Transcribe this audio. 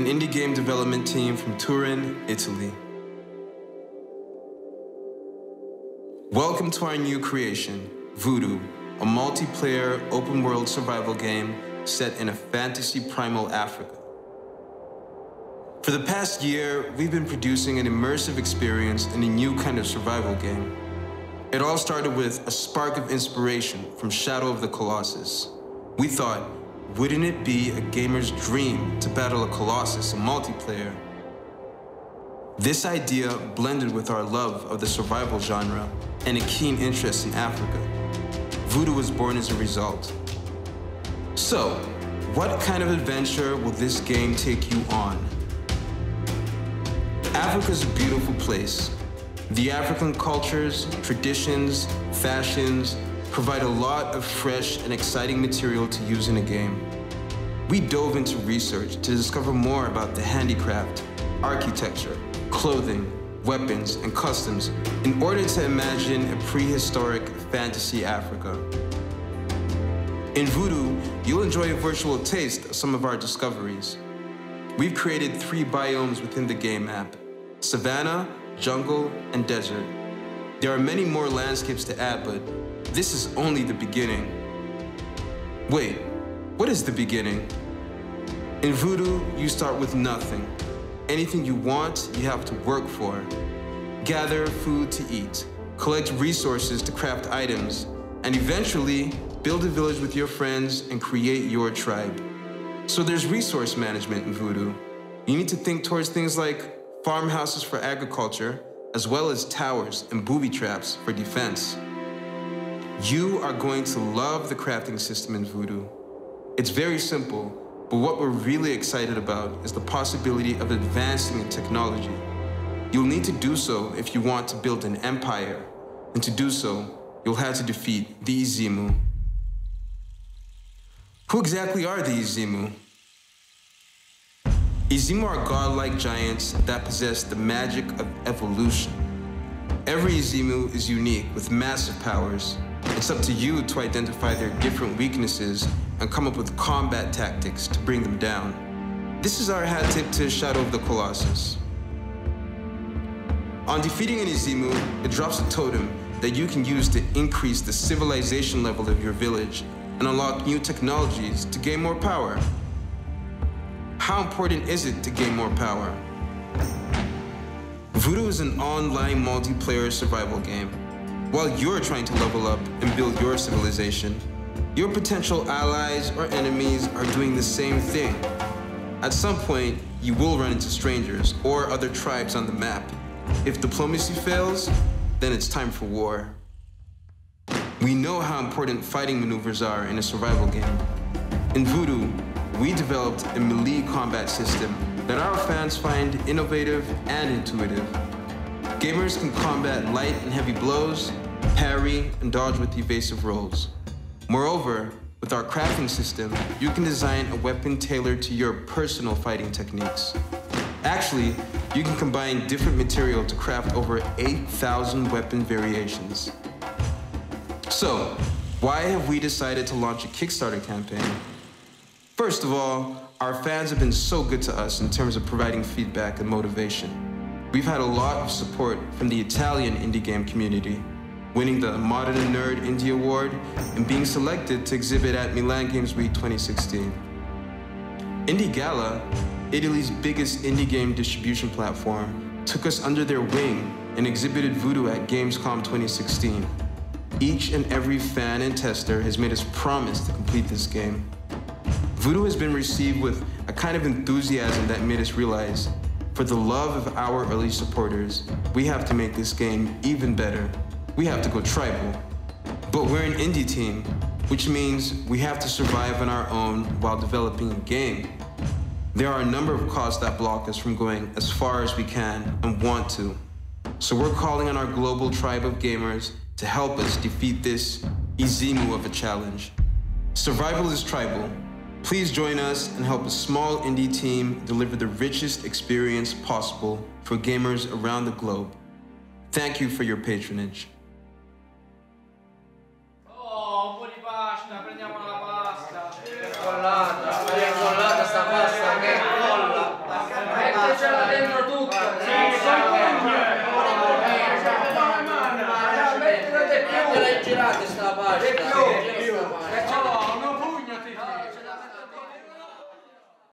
an indie game development team from Turin, Italy. Welcome to our new creation, Voodoo, a multiplayer open-world survival game set in a fantasy primal Africa. For the past year, we've been producing an immersive experience in a new kind of survival game. It all started with a spark of inspiration from Shadow of the Colossus. We thought, wouldn't it be a gamer's dream to battle a Colossus in multiplayer? This idea blended with our love of the survival genre and a keen interest in Africa. Voodoo was born as a result. So, what kind of adventure will this game take you on? Africa's a beautiful place. The African cultures, traditions, fashions provide a lot of fresh and exciting material to use in a game. We dove into research to discover more about the handicraft, architecture, clothing, weapons, and customs in order to imagine a prehistoric fantasy Africa. In Voodoo, you'll enjoy a virtual taste of some of our discoveries. We've created 3 biomes within the game map: savanna, jungle, and desert. There are many more landscapes to add, but this is only the beginning. Wait, what is the beginning? In Voodoo, you start with nothing. Anything you want, you have to work for. Gather food to eat, collect resources to craft items, and eventually build a village with your friends and create your tribe. So there's resource management in Voodoo. You need to think towards things like farmhouses for agriculture, as well as towers and booby traps for defense. You are going to love the crafting system in Voodoo. It's very simple, but what we're really excited about is the possibility of advancing in technology. You'll need to do so if you want to build an empire, and to do so, you'll have to defeat the Izimu. Who exactly are the Izimu? Izimu are godlike giants that possess the magic of evolution. Every Izimu is unique with massive powers. It's up to you to identify their different weaknesses and come up with combat tactics to bring them down. This is our hat tip to Shadow of the Colossus. On defeating an Izimu, it drops a totem that you can use to increase the civilization level of your village and unlock new technologies to gain more power. How important is it to gain more power? Voodoo is an online multiplayer survival game. While you're trying to level up and build your civilization, your potential allies or enemies are doing the same thing. At some point, you will run into strangers or other tribes on the map. If diplomacy fails, then it's time for war. We know how important fighting maneuvers are in a survival game. In Voodoo, we developed a melee combat system that our fans find innovative and intuitive. Gamers can combat light and heavy blows, parry, and dodge with evasive rolls. Moreover, with our crafting system, you can design a weapon tailored to your personal fighting techniques. Actually, you can combine different material to craft over 8,000 weapon variations. So, why have we decided to launch a Kickstarter campaign? First of all, our fans have been so good to us in terms of providing feedback and motivation. We've had a lot of support from the Italian indie game community, winning the Modern Nerd Indie Award and being selected to exhibit at Milan Games Week 2016. Indie Gala, Italy's biggest indie game distribution platform, took us under their wing and exhibited Voodoo at Gamescom 2016. Each and every fan and tester has made us promise to complete this game. Voodoo has been received with a kind of enthusiasm that made us realize, for the love of our early supporters, we have to make this game even better. We have to go tribal. But we're an indie team, which means we have to survive on our own while developing a game. There are a number of costs that block us from going as far as we can and want to. So we're calling on our global tribe of gamers to help us defeat this Izimu of a challenge. Survival is tribal. Please join us and help a small indie team deliver the richest experience possible for gamers around the globe. Thank you for your patronage.